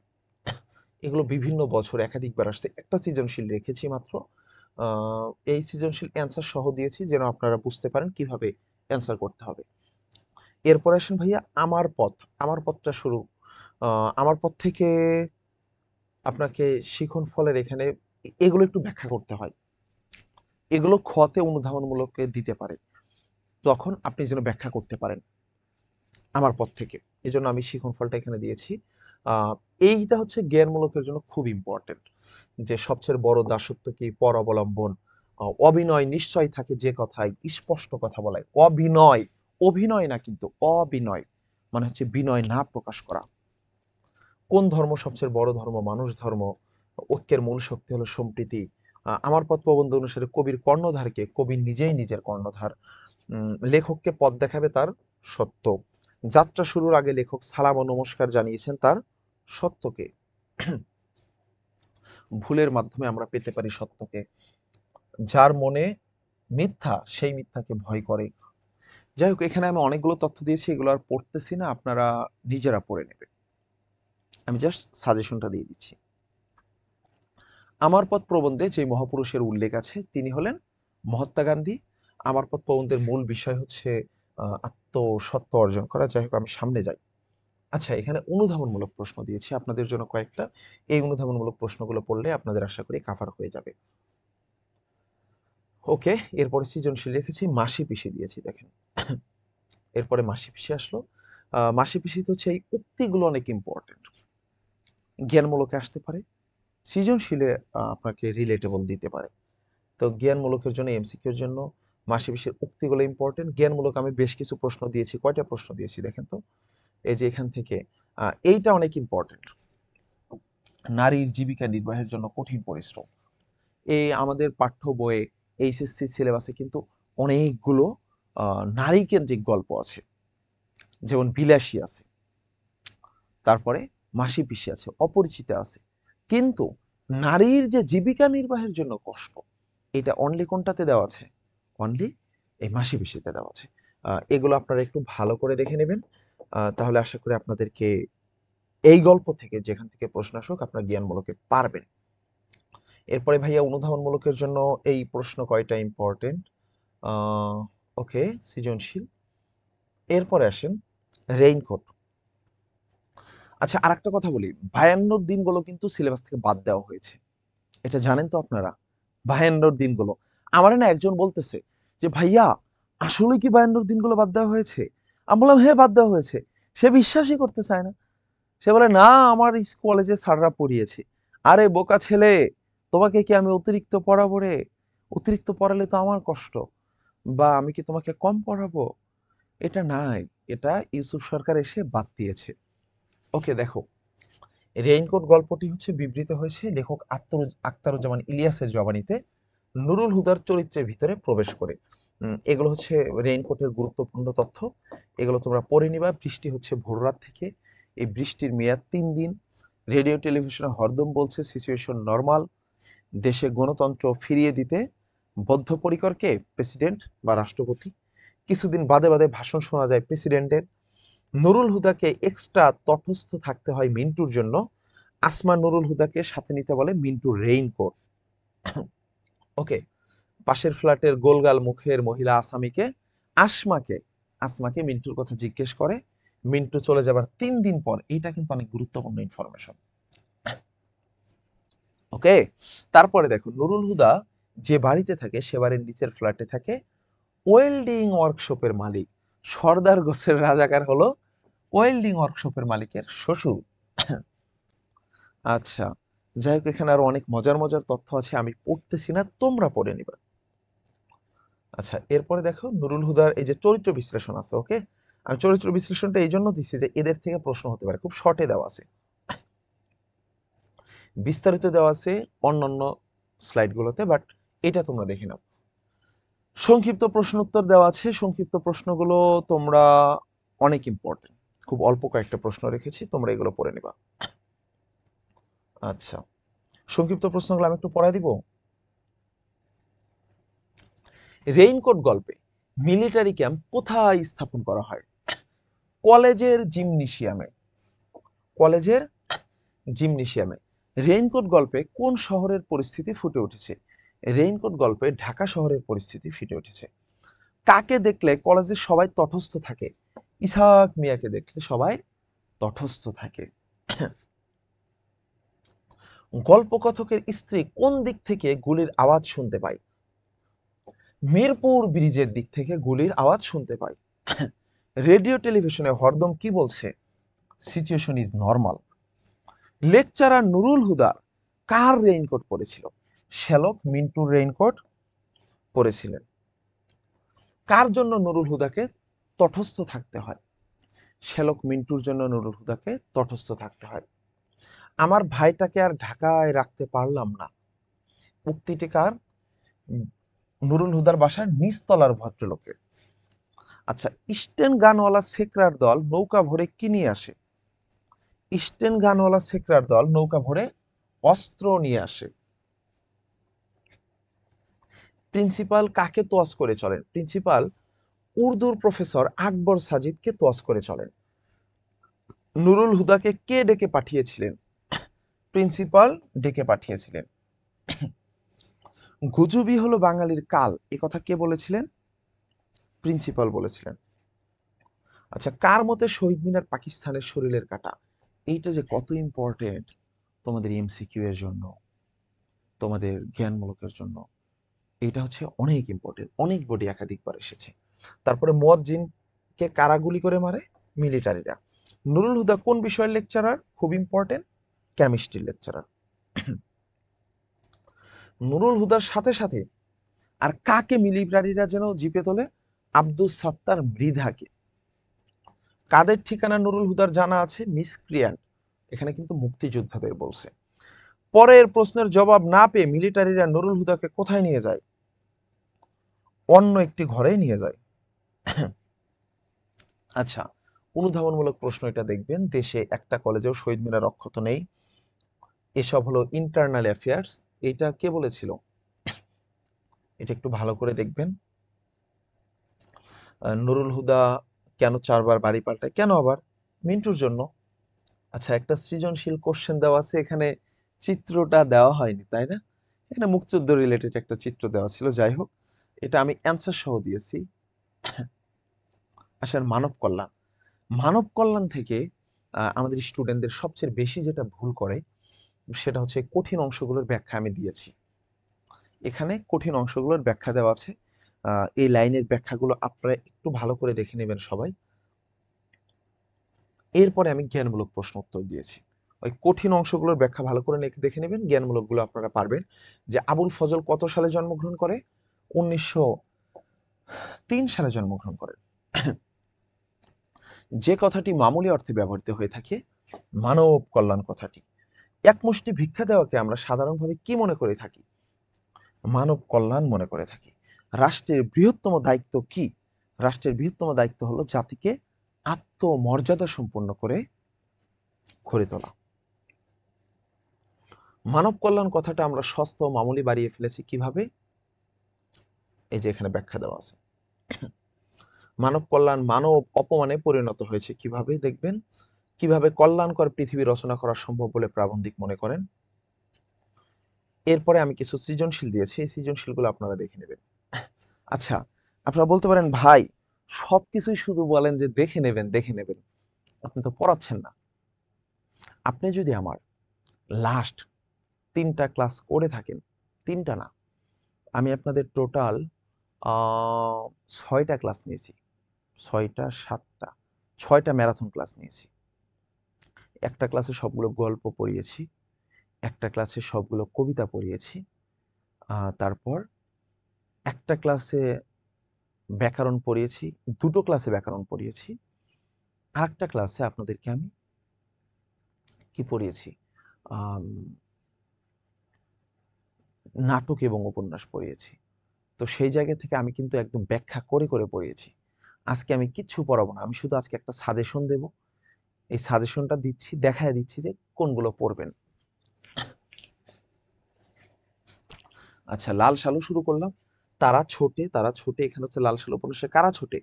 এগুলো বিভিন্ন বছর একাধিকবার আসছে, একটা সৃজনশীল রেখেছি মাত্র। এই সৃজনশীল অ্যান্সার সহ দিয়েছি যেন আপনারা বুঝতে পারেন কিভাবে অ্যান্সার করতে হবে। এরপর আসেন ভাইয়া আমার পথ। আমার পথটা শুরু, আমার পথ থেকে আপনাকে শিখন ফলের এখানে এগুলো একটু ব্যাখ্যা করতে হয়, এগুলো খতে অনুধাবনমূলক দিতে পারে, তখন আপনি যেন ব্যাখ্যা করতে পারেন আমার পথ থেকে। এজন্য আমি শিখন ফলটা এখানে দিয়েছি। আহ, এইটা হচ্ছে জ্ঞানমূলকের জন্য খুব ইম্পর্টেন্ট, যে সবচেয়ে বড় দাসত্ব কি? পর অবলম্বন। অবিনয় নিশ্চয় থাকে যে কথায়, স্পষ্ট কথা বলায়। অভিনয়, অভিনয় না কিন্তু, অবিনয় মানে হচ্ছে বিনয় না প্রকাশ করা। কোন ধর্ম সবচেয়ে বড় ধর্ম? মানুষ ধর্ম। ঐক্যের মূল শক্তি হলো সম্প্রীতি। আমার পথ প্রবন্ধ অনুসারে কবির কর্ণধারকে? কবি নিজেই নিজের কর্ণধার। লেখককে পথ দেখাবে তার সত্য। যাত্রা শুরুর আগে লেখক সালাম ও নমস্কার জানিয়েছেন তার সত্যকে। ভুলের মাধ্যমে আমরা পেতে পারি সত্যকে। যার মনে মিথ্যা, সেই মিথ্যাকে ভয় করে। যাই হোক, এখানে আমি অনেকগুলো তথ্য দিয়েছি, এগুলো আর পড়তেছি না, আপনারা নিজেরা পড়ে নেবেন। আমি জাস্ট সাজেশনটা দিয়ে দিচ্ছি। আমার পথ প্রবন্ধে যে মহাপুরুষের উল্লেখ আছে তিনি হলেন মহাত্মা গান্ধী। আমার পথ প্রবন্ধের মূল বিষয় হচ্ছে আত্মসত্ত্ব অর্জন করা। যাই হোক, আমি সামনে যাই। আচ্ছা, এখানে অনুধাবনমূলক প্রশ্ন দিয়েছি আপনাদের জন্য কয়েকটা। এই অনুধাবনমূলক প্রশ্নগুলো পড়লে আপনাদের আশা করি কাভার হয়ে যাবে। ওকে, এরপরে সৃজনশীল রেখেছি, মাসি পিসি দিয়েছি দেখেন। এরপরে মাসি পিসি আসলো। মাসি পিসিতে হচ্ছে এই উক্তিগুলো অনেক ইম্পর্টেন্ট, জ্ঞানমূলকে আসতে পারে, সৃজনশীলে আপনাকে রিলেটেবল দিতে পারে। তো জ্ঞানমূলকের জন্য, এমসিকিউর জন্য মাসি পিসির উক্তিগুলো ইম্পর্টেন্ট। জ্ঞানমূলক আমি বেশ কিছু প্রশ্ন দিয়েছি। কয়টা প্রশ্ন দিয়েছি দেখেন তো। এই যে এখান থেকে এইটা অনেক ইম্পর্টেন্ট, নারীর জীবিকা নির্বাহের জন্য কঠিন পরিশ্রম। এই আমাদের পাঠ্য বইয়ে এইচএসসি সিলেবাসে কিন্তু অনেকগুলো নারী কেন্দ্রিক গল্প আছে, যেমন বিলাসী আছে, তারপরে মাসি পিসি আছে, অপরিচিতা আছে। কিন্তু নারীর যে জীবিকা নির্বাহের জন্য কষ্ট, এটা অনলি কোনটাতে দেওয়া আছে? অনলি এই মাসি পিসিতে দেওয়া আছে। এগুলো আপনারা একটু ভালো করে দেখে নেবেন, তাহলে আশা করি আপনাদেরকে এই গল্প থেকে, যেখান থেকে প্রশ্ন আসুক, আপনারা জ্ঞানমূলকে পারবেন। এরপরে ভাইয়া অনুধাবনমূলকের জন্য এই প্রশ্ন কয়টা ইম্পর্টেন্ট। ওকে, সৃজনশীল। এরপরে আসেন রেইনকোট। আচ্ছা, আরেকটা কথা বলি, ভায়ান্নর দিনগুলো কিন্তু সিলেবাস থেকে বাদ দেওয়া হয়েছে, এটা জানেন তো আপনারা? ভায়ান্নর দিনগুলো, আমার না একজন বলতেছে যে ভাইয়া আসলে কি ভায়ান্নর দিনগুলো বাদ দেওয়া হয়েছে? আমি বললাম হ্যাঁ, বাদ দেওয়া হয়েছে। সে বিশ্বাসই করতে চায় না। সে বলে না, আমার কলেজে স্যাররা পড়িয়েছে। আরে বোকা ছেলে, তোমাকে কি আমি অতিরিক্ত পড়াবো রে? অতিরিক্ত পড়ালে তো আমার কষ্ট, বা আমি কি তোমাকে কম পড়াবো? এটা নাই, এটা ইউসুফ সরকার এসে বাদ দিয়েছে। ওকে, দেখো, রেইনকোট গল্পটি হচ্ছে বিবৃত হয়েছে লেখক আখতারুজ্জামান ইলিয়াসের জবানিতে নুরুল হুদার চরিত্রের ভিতরে প্রবেশ করে। এগুলো হচ্ছে রেইনকোটের গুরুত্বপূর্ণ তথ্য, এগুলো তোমরা পড়ে নিবা। বৃষ্টি হচ্ছে ভোররাত থেকে, এই বৃষ্টির মেয়াদ 3 দিন। রেডিও টেলিভিশনে হরদম বলছে সিচুয়েশন নর্মাল। দেশে গণতন্ত্র ফিরিয়ে দিতে বদ্ধপরিকর কে? প্রেসিডেন্ট বা রাষ্ট্রপতি। কিছুদিন বাদে বাদে ভাষণ শোনা যায় প্রেসিডেন্টের। নুরুল হুদাকে এক্সট্রা তটস্থ থাকতে হয় মিন্টুর জন্য। আসমা নুরুল হুদাকে সাথে নিতে বলে মিন্টুর রেইনকোট। ওকে, পাশের ফ্ল্যাটের গোলগাল মুখের মহিলা আসমাকে আসমাকে মিন্টুর কথা জিজ্ঞেস করে। মিন্টু চলে যাবার 3 দিন পর, এইটা কিন্তু অনেক গুরুত্বপূর্ণ ইনফরমেশন। ওকে, তারপরে দেখো, নুরুল হুদা যে বাড়িতে থাকে সে বাড়ির নিচের ফ্ল্যাটে থাকে ওয়েল্ডিং ওয়ার্কশপের মালিক। সর্দার গোছের রাজাকার হলো ওয়েল্ডিং ওয়ার্কশপের মালিকের শ্বশুর। আচ্ছা, যাই হোক, এখানে আরো অনেক মজার মজার তথ্য আছে, আমি পড়তেছি না, তোমরা পড়ে নিবা। আচ্ছা, এরপরে দেখো নুরুল হুদার এই যে চরিত্র বিশ্লেষণ আছে। ওকে, আমি চরিত্র বিশ্লেষণটা এই জন্য দিচ্ছি যে এদের থেকে প্রশ্ন হতে পারে, খুব শর্টে দেওয়া আছে, বিস্তারিত দেওয়া আছে অন্যান্য স্লাইডগুলোতে, বাট এটা তোমরা দেখে নাও। সংক্ষিপ্ত প্রশ্ন উত্তর দেওয়া আছে, সংক্ষিপ্ত প্রশ্নগুলো তোমরা অনেক ইম্পর্টেন্ট, খুব অল্প কয়েকটা প্রশ্ন রেখেছি, তোমরা এগুলো পড়ে নিবা। আচ্ছা, সংক্ষিপ্ত প্রশ্নগুলো আমি একটু পড়াই দিব। রেইনকোট গল্পে মিলিটারি ক্যাম্প কোথায় স্থাপন করা হয়? কলেজের জিমনেশিয়ামে। কলেজের জিমনেশিয়ামে। রেইনকোট গল্পে কোন শহরের পরিস্থিতি ফুটে উঠেছে? রেইনকোট গল্পে ঢাকা শহরের পরিস্থিতি ফুটে উঠেছে। কাকে দেখলে কলেজের সবাই তটস্থ থাকে? ইসহাক মিয়াকে দেখলে সবাই তটস্থ থাকে। গল্পকথকের স্ত্রী কোন দিক থেকে গুলির আওয়াজ শুনতে পায়? মিরপুর ব্রিজের দিক থেকে গুলির আওয়াজ শুনতে পায়। রেডিও টেলিভিশনে হরদম কি বলছে? Situation is normal. Lecturer Nurul Huda car raincoat পরেছিল? শ্যালক মিন্টুর রেইনকোট পরেছিলেন। কার জন্য নুরুল হুদাকে তটস্থ থাকতে হয়? শ্যালক মিন্টুর জন্য নুরুল হুদাকে তটস্থ থাকতে হয়। আমার ভাইটাকে আর ঢাকায় রাখতে পারলাম না, উক্তিটি কার? নুরুল হুদার বাসার নিচতলার ভদ্রলোকের। আচ্ছা, ইস্টার্ন গানওয়ালা সেকরার দল নৌকা ভরে কি নিয়ে আসে? ইস্টার্ন গানওয়ালা সেকরার দল নৌকা ভরে অস্ত্র নিয়ে আসে। প্রিন্সিপাল কাকে তোয়াজ করে চলেন? প্রিন্সিপাল উর্দুর প্রফেসর আকবর সাজিদকে তোয়াজ করে চলেন। নুরুল হুদাকে কে ডেকে পাঠিয়েছিলেন? প্রিন্সিপাল ডেকে পাঠিয়েছিলেন। গুজবই হলো বাঙালির কাল, এ কথা কে বলেছিলেন? প্রিন্সিপাল বলেছিলেন। আচ্ছা, কার মতে শহীদ মিনার পাকিস্তানের শরীরের কাটা? এইটা যে কত ইম্পর্টেন্ট তোমাদের এমসিকিউ এর জন্য, তোমাদের জ্ঞানমূলকের জন্য, এটা হচ্ছে অনেক ইম্পর্টেন্ট, অনেক বডি একাধিকবার এসেছে। তারপরে মুয়াজ্জিনকে কারা গুলি করে মারে? মিলিটারিরা। নুরুল হুদা কোন বিষয়ের লেকচারার? খুব ইম্পর্টেন্ট, কেমিস্ট্রির লেকচারার। নুরুল হুদার সাথে সাথে আর কাকে মিলিটারিরা যেন জিপে তোলে? আব্দুস সাত্তার মৃধাকে। কাদের ঠিকানা নুরুল হুদার জানা আছে? মিসক্রিয়ান্ট। এখানে কিন্তু মুক্তিযোদ্ধাদের বলছে। পরের প্রশ্নের জবাব না পেয়ে মিলিটারিরা নুরুল হুদাকে কোথায় নিয়ে যায়? অন্য একটি ঘরে নিয়ে যায়। আচ্ছা, অনুধাবনমূলক প্রশ্ন এটা দেখবেন, দেশে একটা কলেজেও শহীদ মিনার অক্ষত নেই, এসব হলো ইন্টারনাল অ্যাফেয়ার্স। এটা কে বলেছিল? এটা একটু ভালো করে দেখবেন। নুরুল হুদা কেন 4বার বাড়ি পাল্টায়? কেন আবার? মিন্টুর জন্য। আচ্ছা, একটা সৃজনশীল কোশ্চেন দেওয়া আছে, এখানে চিত্রটা দেওয়া হয়নি তাই না? এখানে মুক্তিযুদ্ধ রিলেটেড একটা চিত্র দেওয়া ছিল, যাই হোক এটা আমি অ্যান্সার সহ দিয়েছি। আসলে মানব কল্যাণ, মানব কল্যাণ থেকে আমাদের স্টুডেন্টদের সবচেয়ে বেশি যেটা ভুল করে সেটা হচ্ছে কঠিন অংশগুলোর ব্যাখ্যা আমি দিয়েছি। এখানে কঠিন অংশগুলোর ব্যাখ্যা দেওয়া আছে, এই লাইনের ব্যাখ্যাগুলো আপনারা একটু ভালো করে দেখে নেবেন সবাই। এরপরে আমি জ্ঞানমূলক প্রশ্ন উত্তর দিয়েছি, ওই কঠিন অংশগুলোর ব্যাখ্যা ভালো করে দেখে নেবেন, জ্ঞানমূলকগুলো আপনারা পারবেন। যে আবুল ফজল কত সালে জন্মগ্রহণ করে? 1903 সালে জন্মগ্রহণ করেন। যে কথাটি মামুলি অর্থে ব্যবহৃত হয়ে থাকে, মানব কল্যাণ কথাটি, এক মুষ্টি ভিক্ষা দেওয়াকে আমরা সাধারণভাবে কি মনে করে থাকি? মানব কল্যাণ মনে করে থাকি। রাষ্ট্রের বৃহত্তম দায়িত্ব কি? রাষ্ট্রের বৃহত্তম দায়িত্ব হলো জাতিকে আত্মমর্যাদা সম্পন্ন করে গড়ে তোলা। মানব কল্যাণ কথাটা আমরা সস্তা ও মামুলি বাড়িয়ে ফেলেছি কিভাবে? এই যে এখানে ব্যাখ্যা দেওয়া আছে। মানব কল্যাণ মানব অপমানে পরিণত হয়েছে কিভাবে? দেখবেন কিভাবে কল্যাণকর পৃথিবী রচনা করা সম্ভব বলে প্রাবন্ধিক মনে করেন। এরপরে আমি কিছু সৃজনশীল দিয়েছি, এই সৃজনশীলগুলো আপনারা দেখে নেবেন। আচ্ছা, আপনারা বলতে পারেন ভাই সবকিছুই শুধু বলেন যে দেখে নেবেন দেখে নেবেন, আপনি তো পড়াচ্ছেন না। আপনি যদি আমার লাস্ট 3টা ক্লাস করে থাকেন, 3টা না, আমি আপনাদের টোটাল 6টা ক্লাস নিয়েছি, 6টা 7টা 6টা ম্যারাথন ক্লাস নিয়েছি। একটা ক্লাসে সবগুলো গল্প পড়িয়েছি, একটা ক্লাসে সবগুলো কবিতা পড়িয়েছি, তারপর একটা ক্লাসে ব্যাকরণ পড়িয়েছি, 2টো ক্লাসে ব্যাকরণ পড়িয়েছি, আরেকটা ক্লাসে আপনাদেরকে আমি কি পড়িয়েছি, আম, নাটক এবং উপন্যাস পড়িয়েছি। তো সেই জায়গা থেকে আমি কিন্তু একদম ব্যাখ্যা করে করে পড়িয়েছি। আজকে আমি কিচ্ছু পড়াবো না, আমি শুধু আজকে একটা সাজেশন দেব, এই সাজেশনটা দিচ্ছি, দেখায় দিচ্ছি যে কোনগুলো পড়বেন। আচ্ছা, লাল সালু শুরু করলাম। তারা ছোটে তারা ছোটে, এখানে হচ্ছে লাল সালু উপন্যাসে কারা ছোটে?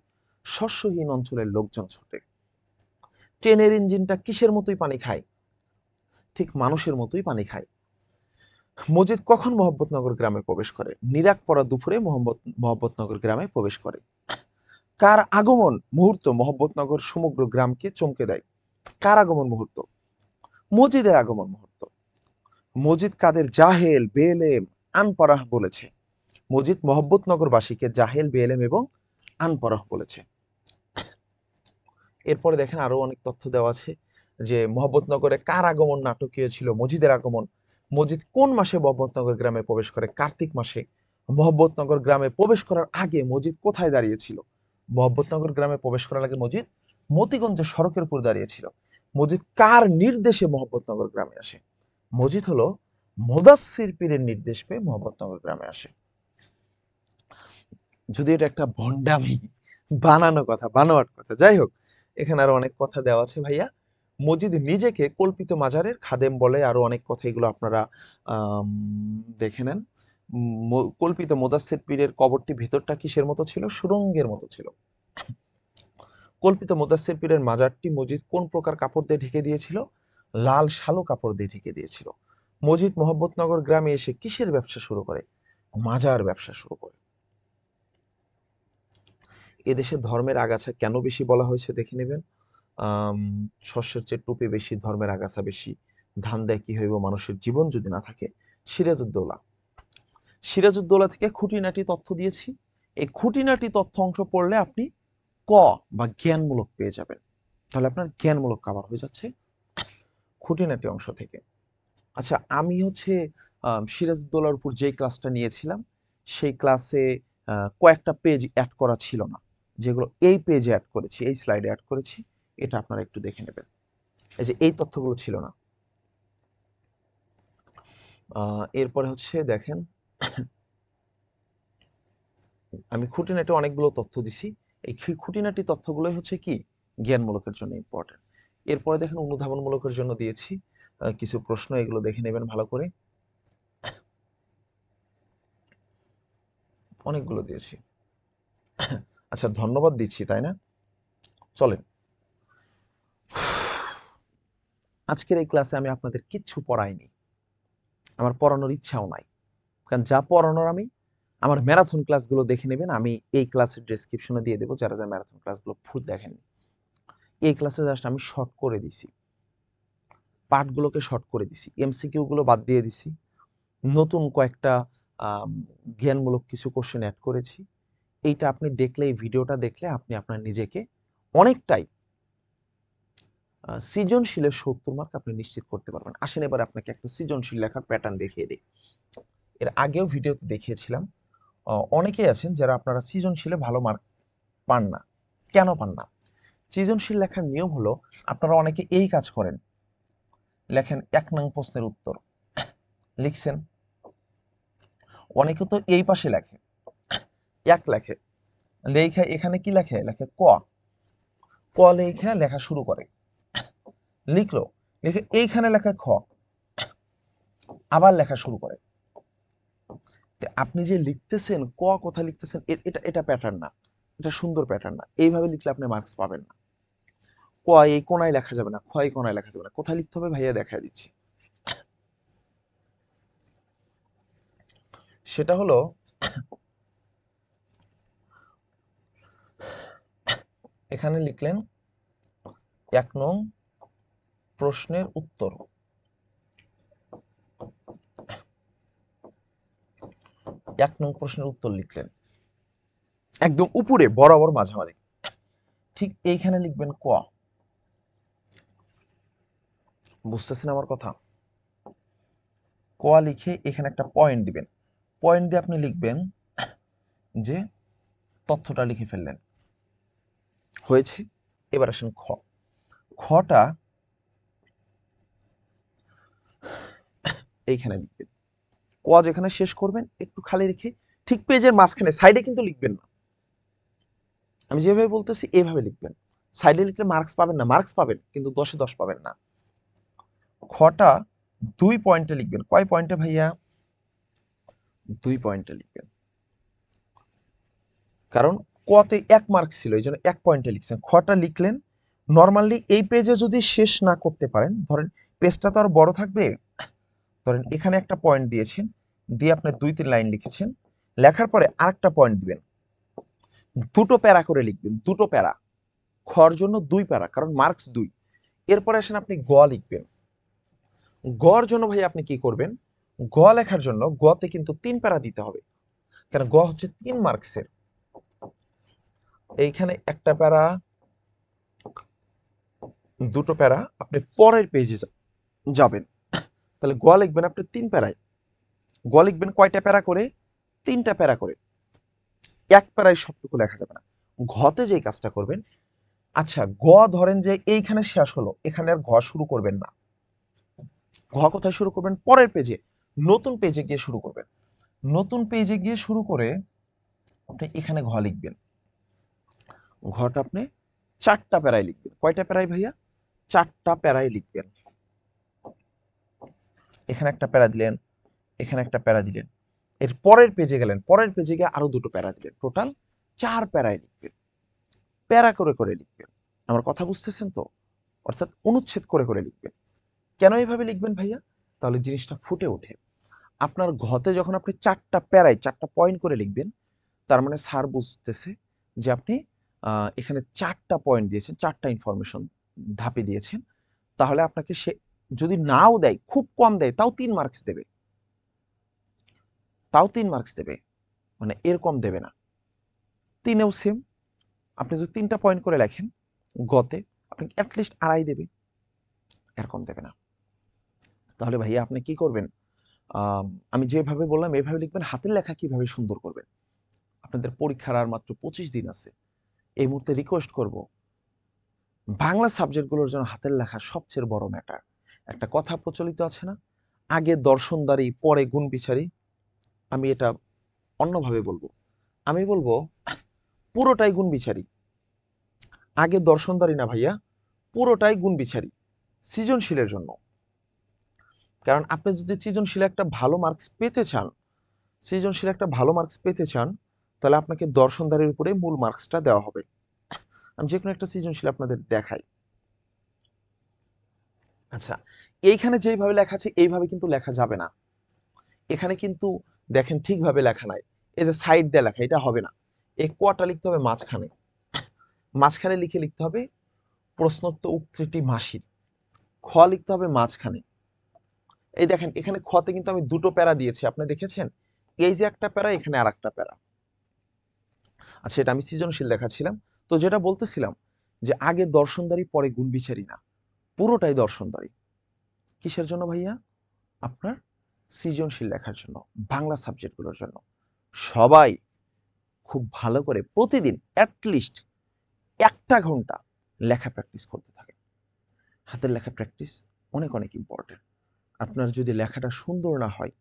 শস্যহীন অঞ্চলের লোকজন ছোটে। ট্রেনের ইঞ্জিনটা কিসের মতোই পানি খায়? ঠিক মানুষের মতোই পানি খায়। মজিদ কখন মোহাম্মদনগর গ্রামে প্রবেশ করে? নিরাক পরা দুপুরে মোহাম্মদনগর গ্রামে প্রবেশ করে। কার আগমন মুহূর্ত মোহাম্মদনগর সমগ্র গ্রামকে চমকে দেয়? কার আগমন মুহূর্ত? মজিদের আগমন মুহূর্ত। মজিদ কাদের জাহেল বেলেম আনপরাহ বলেছে? মজিদ মোহাম্মদনগরবাসীকে জাহেল বেলেম এবং আনপরাহ বলেছে। এরপরে দেখেন আরো অনেক তথ্য দেওয়া আছে, যে মোহাম্মদনগরে কার আগমন নাটকীয় ছিল? মজিদের আগমন। মজিদ কোন মাসে মোহাম্মদনগর গ্রামে প্রবেশ করে? কার্তিক মাসে। মোহাম্মদনগর গ্রামে প্রবেশ করার আগে মজিদ কোথায় দাঁড়িয়েছিল? মোহাম্মদনগর গ্রামে প্রবেশ করার আগে মজিদ মতিগঞ্জের সড়কের উপর দাঁড়িয়েছিল। মজিদ কার নির্দেশে মোহাম্মদনগর গ্রামে আসে? মজিদ হলো মুদাসসির পীরের নির্দেশ পেয়ে মোহাম্মদনগর গ্রামে আসে। যদি এটা একটা ভণ্ডামি, বানানো কথা, বানোয়াট কথা, যাই হোক এখানে আরো অনেক কথা দেওয়া আছে ভাইয়া। মজিদ নিজেকে কল্পিত মাজারের খাদেম বলে, আরো অনেক কথা, এগুলো আপনারা আম, দেখে নেন। কল্পিত মুদাসসির পীরের কবরটি ভিতরটা কিসের মতো ছিল? সুরঙ্গের মতো ছিল। কল্পিত মুদাসসির পীরের মাজারটি মজিদ কোন প্রকার কাপড় দিয়ে ঢেকে দিয়েছিল? লাল শালো কাপড় দিয়ে ঢেকে দিয়েছিল। মজিদ মোহাম্মদনগর গ্রামে এসে কিসের ব্যবসা শুরু করে? মাজার ব্যবসা শুরু করে। এদেশে ধর্মের আগাছা কেন বেশি বলা হয়েছে দেখে নেবেন। শস্যের চেয়ে টুপি বেশি, ধর্মের আগাছা বেশি, ধান দেয় কি হইব মানুষের জীবন যদি না থাকে। সিরাজউদ্দৌলা। সিরাজউদ্দৌলা থেকে খুঁটিনাটি তথ্য দিয়েছি। এই খুঁটিনাটি তথ্য অংশ পড়লে আপনি ক বা জ্ঞানমূলক পেয়ে যাবেন। তাহলে আপনার জ্ঞানমূলক কভার হয়ে যাচ্ছে খুঁটিনাটি অংশ থেকে। আচ্ছা, আমি হচ্ছে সিরাজউদ্দৌলার উপর যেই ক্লাসটা নিয়েছিলাম সেই ক্লাসে কয়েকটা পেজ অ্যাড করা ছিল না, যেগুলো এই পেজে অ্যাড করেছি, এই স্লাইডে অ্যাড করেছি। এটা আপনারা একটু দেখে নেবেন। এই যে এই তথ্যগুলো ছিল না। এরপরে হচ্ছে দেখেন, আমি খুঁটিনাটি অনেকগুলো তথ্য দিছি। এই খুঁটিনাটি তথ্যগুলোই হচ্ছে কি জ্ঞানমূলকের জন্য ইম্পর্টেন্ট। এরপরে দেখেন অনুধাবনমূলকের জন্য দিয়েছি কিছু প্রশ্ন, এগুলো দেখে নেবেন ভালো করে। অনেকগুলো দিয়েছি। আচ্ছা, ধন্যবাদ দিচ্ছি তাই না? চলেন, আজকের এই ক্লাসে আমি আপনাদের কিচ্ছু পড়াইনি, আমার পড়ানোর ইচ্ছাও নাই। কারণ যা পড়ানোর আমি আমার ম্যারাথন ক্লাসগুলো দেখে নেবেন, আমি এই ক্লাসের ডেসক্রিপশনে দিয়ে দেবো, যারা যারা ম্যারাথন ক্লাসগুলো ফুল দেখেন। এই ক্লাসে জাস্ট আমি শর্ট করে দিছি, পার্টগুলোকে শর্ট করে দিছি, এমসিকিউ গুলো বাদ দিয়ে দিছি, নতুন কয়েকটা জ্ঞানমূলক কিছু কোশ্চেন অ্যাড করেছি। এইটা আপনি দেখলে, এই ভিডিওটা দেখলে আপনি আপনার নিজেকে অনেকটাই সৃজনশীলের 70 মার্ক আপনি নিশ্চিত করতে পারবেন। আসেন এবার আপনাকে একটা সৃজনশীল লেখার প্যাটার্ন দেখিয়ে দিই। এর আগেও ভিডিওতে দেখিয়েছিলাম। অনেকেই আছেন যারা আপনারা সৃজনশীলে ভালো মার্ক পান না। কেন পান না? সৃজনশীল লেখার নিয়ম হলো, আপনারা অনেকে এই কাজ করেন, লেখেন 1 নং প্রশ্নের উত্তর লিখছেন, অনেকে তো এই পাশে লেখে, এক লেখে, লেখা এখানে কি লেখে, লেখে ক, ক লেখা লেখা শুরু করে, লিখলো, লিখে এইখানে লেখা খ, আবার লেখা শুরু করে। আপনি যে লিখতেছেন, ক কোথায় লিখতেছেন, এটা এটা প্যাটার্ন না, এটা সুন্দর প্যাটার্ন না। এইভাবে লিখলে আপনি মার্কস পাবেন না। ক এই কোনায় লেখা যাবে না, খ এই কোনায় লেখা যাবে না। কোথায় লিখতে হবে ভাইয়া দেখা দিচ্ছি। সেটা হলো, এখানে লিখলেন 1 নং প্রশ্নের উত্তর, 1 নং প্রশ্নের উত্তর লিখলেন একদম উপরে বরাবর মাঝামাঝি। ঠিক এইখানে লিখবেন ক। বুঝতেছেন আমার কথা? ক লিখে এখানে একটা পয়েন্ট দিবেন, পয়েন্ট দিয়ে আপনি লিখবেন যে তথ্যটা লিখে ফেললেন, হয়েছে। এবার আসেন খ। খটা এইখানে লিখবেন, ক যেখানে শেষ করবেন একটু খালি রেখে ঠিক পেজের মাঝখানে, সাইডে কিন্তু লিখবেন না। আমি যেভাবে বলতেছি এইভাবে লিখবেন। সাইডে লিখলে মার্কস পাবেন না, মার্কস পাবেন কিন্তু 10-এ 10 পাবেন না। খটা 2 পয়েন্টে লিখবেন। কয় পয়েন্টে ভাইয়া? 2 পয়েন্টে লিখবেন, কারণ কতে 1 মার্ক ছিল, এই জন্য 1 পয়েন্টে লিখছেন। খটা লিখলেন, নর্মালি এই পেজে যদি শেষ না করতে পারেন, ধরেন পেজটা তো আর বড় থাকবে, ধরেন এখানে একটা পয়েন্ট দিয়েছেন, দিয়ে আপনি 2-3 লাইন লিখেছেন, লেখার পরে আরেকটা পয়েন্ট দিবেন, দুটো প্যারা করে লিখবেন, দুটো প্যারা। খর জন্য 2 প্যারা, কারণ মার্কস 2। এরপরে আসেন আপনি গ লিখবেন। গর জন্য ভাই আপনি কি করবেন, গ লেখার জন্য গতে কিন্তু 3 প্যারা দিতে হবে, কারণ গ হচ্ছে 3 মার্কসের। এইখানে একটা প্যারা, দুটো প্যারা, আপনি পরের পেজে যাবেন। তাহলে গ লিখবেন আপনি 3 প্যারায়। গ লিখবেন কয়টা প্যারা করে? 3টা প্যারা করে। 1 প্যারায় সবটুকু লেখা যাবে না। ঘতে যেই কাজটা করবেন, আচ্ছা গ ধরেন যে এইখানে শেষ হলো, এখানে আর ঘ শুরু করবেন না। ঘ কোথায় শুরু করবেন? পরের পেজে, নতুন পেজে গিয়ে শুরু করবেন। নতুন পেজে গিয়ে শুরু করে আপনি এখানে ঘ লিখবেন। ঘটা আপনি 4টা প্যারায় লিখবেন। কয়টা প্যারায় ভাইয়া? 4টা প্যারায় লিখবেন। এখানে একটা প্যারা দিলেন, এখানে একটা প্যারা দিলেন, এর পরের পেজে গেলেন, পরের পেজে গিয়ে আরো দুটো প্যারা দিলেন, টোটাল 4 প্যারায় লিখবেন। প্যারা করে করে লিখবেন। আমার কথা বুঝতেছেন তো? অর্থাৎ অনুচ্ছেদ করে করে লিখবেন। কেন এভাবে লিখবেন ভাইয়া? তাহলে জিনিসটা ফুটে ওঠে। আপনার ঘতে যখন আপনি 4টা প্যারায় 4টা পয়েন্ট করে লিখবেন, তার মানে স্যার বুঝতেছে যে আপনি এখানে 4টা পয়েন্ট দিয়েছেন, 4টা ইনফরমেশন ধাপে দিয়েছেন। তাহলে আপনাকে সে যদি নাও দেয়, খুব কম দেয়, তাও 3 মার্কস দেবে। তাও 3 মার্কস দেবে। মানে এর কম দেবে না। 3 এও সেম। আপনি যদি 3টা পয়েন্ট করে লেখেন গতে, আপনাকে এট লিস্ট 2.5 দেবে। এর কম দেবে না। তাহলে ভাইয়া আপনি কি করবেন? আমি যেভাবে বললাম এভাবে লিখবেন। হাতের লেখা কিভাবে সুন্দর করবেন? আপনাদের পরীক্ষার আর মাত্র 25 দিন আছে। এই মুহূর্তে রিকোয়েস্ট করব, বাংলা সাবজেক্টগুলোর জন্য হাতের লেখা সবচেয়ে বড় ম্যাটার। একটা কথা প্রচলিত আছে না? আগে দর্শনদারি, পরে গুণ বিচারি। আমি এটা অন্যভাবে বলবো। আমি বলবো পুরোটাই গুণ বিচারি। আগে দর্শনদারি না ভাইয়া, পুরোটাই গুণ বিচারি সৃজনশীলের জন্য। কারণ আপনি যদি সৃজনশীলে একটা ভালো মার্কস পেতে চান, সৃজনশীলে একটা ভালো মার্কস পেতে চান, তাহলে আপনাকে দর্শনদারির উপরে মূল মার্কসটা দেওয়া হবে। আমি যে কোনো একটা সৃজনশীল আপনাদের দেখাই। আচ্ছা, এইখানে যেইভাবে লেখা আছে এইভাবে কিন্তু লেখা যাবে না। এখানে কিন্তু দেখেন ঠিকভাবে লেখা নাই। এই যে সাইড দিয়ে লেখা, এটা হবে না। এই কোয়াটা লিখতে হবে মাঝখানে। মাঝখানে লিখতে হবে প্রশ্নোক্ত উক্তিটি মাসির। খ লিখতে হবে মাঝখানে। এই দেখেন এখানে খতে কিন্তু আমি দুটো প্যারা দিয়েছি, আপনি দেখেছেন? এই যে একটা প্যারা, এখানে আর একটা প্যারা। আচ্ছা, এটা আমি সৃজনশীল দেখাচ্ছিলাম। তো যেটা বলতেছিলাম যে আগে দর্শনদারি, পরে গুণ বিচারি না, পুরোটাই দর্শনদারি। কিসের জন্য ভাইয়া? আপনার সৃজনশীল লেখার জন্য, বাংলা সাবজেক্টগুলোর জন্য। সবাই খুব ভালো করে প্রতিদিন অ্যাটলিস্ট 1 ঘন্টা লেখা প্র্যাকটিস করতে থাকে। হাতের লেখা প্র্যাকটিস অনেক অনেক ইম্পর্টেন্ট। আপনার যদি লেখাটা সুন্দর না হয়,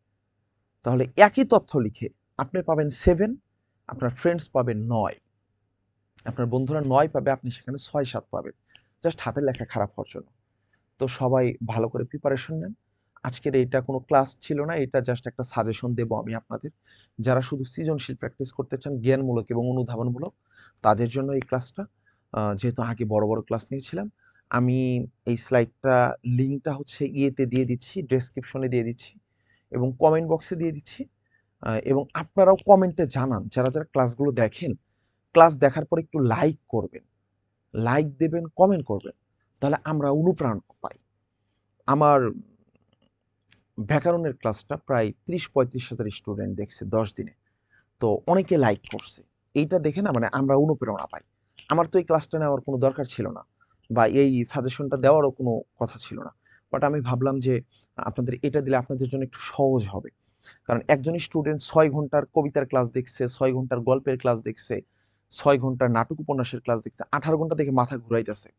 তাহলে একই তথ্য লিখে আপনি পাবেন 7, আপনার ফ্রেন্ডস পাবেন 9, আপনার বন্ধুরা 9 পাবে, আপনি সেখানে 6-7 পাবেন, জাস্ট হাতের লেখা খারাপ হওয়ার জন্য। তো সবাই ভালো করে প্রিপারেশন নেন। আজকের এইটা কোনো ক্লাস ছিল না, এটা জাস্ট একটা সাজেশন দেবো আমি আপনাদের। যারা শুধু সৃজনশীল প্র্যাকটিস করতে চান, জ্ঞানমূলক এবং অনুধাবনমূলক, তাদের জন্য এই ক্লাসটা। যেহেতু আগে বড় বড় ক্লাস নিয়েছিলাম, আমি এই স্লাইডটা লিঙ্কটা হচ্ছে ইয়েতে দিয়ে দিচ্ছি, ডেসক্রিপশনে দিয়ে দিচ্ছি এবং কমেন্ট বক্সে দিয়ে দিচ্ছি। এবং আপনারাও কমেন্টে জানান, যারা যারা ক্লাসগুলো দেখেন, ক্লাস দেখার পর একটু লাইক করবেন, লাইক দেবেন, কমেন্ট করবেন, তাহলে আমরা অনুপ্রেরণা পাই। আমার ব্যাকরণের ক্লাসটা প্রায় 30-35 হাজার স্টুডেন্ট দেখছে 10 দিনে। তো অনেকে লাইক করছে। এইটা দেখে না মানে আমরা অনুপ্রেরণা পাই। আমার তো এই ক্লাসটা নেওয়ার কোনো দরকার ছিল না, বা এই সাজেশনটা দেওয়ারও কোনো কথা ছিল না। বাট আমি ভাবলাম যে আপনাদের এটা দিলে আপনাদের জন্য একটু সহজ হবে। কারণ একজন স্টুডেন্ট 6 ঘন্টার কবিতার ক্লাস দেখছে, 6 ঘন্টার গল্পের ক্লাস দেখছে, 6 ঘন্টার নাটক উপন্যাসের ক্লাস দেখছে, 18 ঘন্টা দেখে মাথা ঘুরাইতেছে।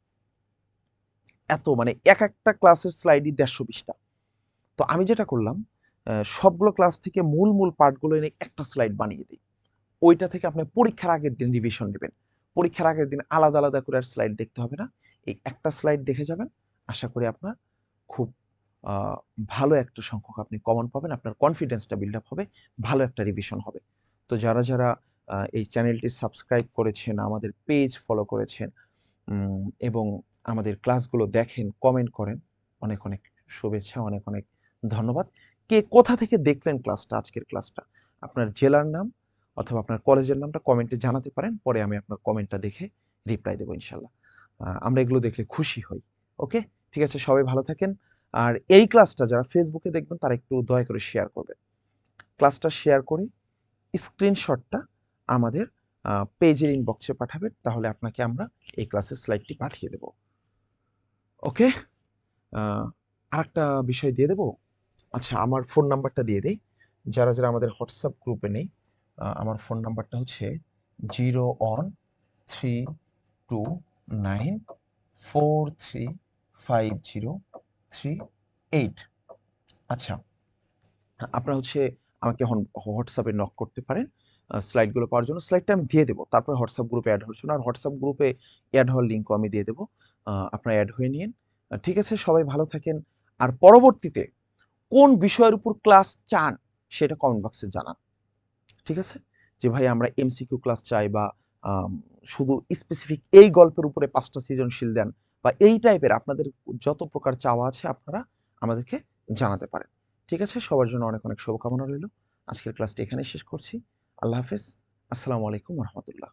এত মানে এক একটা ক্লাসের স্লাইডই 150 পৃষ্ঠা। তো আমি যেটা করলাম, সবগুলো ক্লাস থেকে মূল মূল পার্টগুলো এনে একটা স্লাইড বানিয়ে দিই। ওইটা থেকে আপনি পরীক্ষার আগের দিন রিভিশন নেবেন। পরীক্ষার আগের দিন আলাদা আলাদা করে আর স্লাইড দেখতে হবে না। এই একটা স্লাইড দেখে যাবেন। আশা করি আপনার খুব আ ভালো একটা সংখ্যক আপনি কমন পাবেন। আপনার কনফিডেন্সটা বিল্ড আপ হবে। ভালো একটা রিভিশন হবে। তো যারা যারা এই চ্যানেলটি সাবস্ক্রাইব করেছেন, আমাদের পেজ ফলো করেছেন, এবং আমাদের ক্লাসগুলো দেখেন, কমেন্ট করেন, অনেক অনেক শুভেচ্ছা, অনেক অনেক ধন্যবাদ। কে কোথা থেকে দেখলেন ক্লাসটা, আজকের ক্লাসটা? আপনার জেলার নাম অথবা আপনার কলেজের নামটা কমেন্টে জানাতে পারেন। পরে আমি আপনার কমেন্টটা দেখে রিপ্লাই দেবো ইনশাল্লাহ। আমরা এগুলো দেখলে খুশি হই। ওকে? ঠিক আছে, সবাই ভালো থাকেন। আর এই ক্লাসটা যারা ফেসবুকে দেখবেন তারা একটু দয়া করে শেয়ার করবেন। ক্লাসটা শেয়ার করে স্ক্রিনশটটা আমাদের পেজের ইনবক্সে পাঠাবেন। তাহলে আপনাকে আমরা এই ক্লাসের স্লাইডটি পাঠিয়ে দেব। ওকে? আরেকটা বিষয় দিয়ে দেব? আচ্ছা, আমার ফোন নাম্বারটা দিয়ে দেই। যারা যারা আমাদের হোয়াটসঅ্যাপ গ্রুপে নেই, আমার ফোন নাম্বারটা হচ্ছে 0on3294350338। আচ্ছা, আপনারা হচ্ছে আমাকে এখন হোয়াটসঅ্যাপে নক করতে পারেন স্লাইডগুলো পাওয়ার জন্য। স্লাইডটা আমি দিয়ে দেবো। তারপরে হোয়াটসঅ্যাপ গ্রুপে এড হওয়ার জন্য। আর হোয়াটসঅ্যাপ গ্রুপে এড হওয়ার লিঙ্কও আমি দিয়ে দেবো। আপনারা এড হয়ে নিয়েন। ঠিক আছে? সবাই ভালো থাকেন। আর পরবর্তীতে কোন বিষয়ের উপর ক্লাস চান সেটা কমেন্ট বক্সে জানান। ঠিক আছে? যে ভাই আমরা এমসিকিউ ক্লাস চাই, বা শুধু স্পেসিফিক এই গল্পের উপরে 5টা সৃজনশীল দেন, বা এই টাইপের আপনাদের যত প্রকার চাওয়া আছে আপনারা আমাদেরকে জানাতে পারেন। ঠিক আছে? সবার জন্য অনেক, অনেক শুভকামনা রইল। আজকের ক্লাসটি এখানেই শেষ করছি। আল্লাহ হাফেজ। আসসালামু আলাইকুম ওয়া রাহমাতুল্লাহ।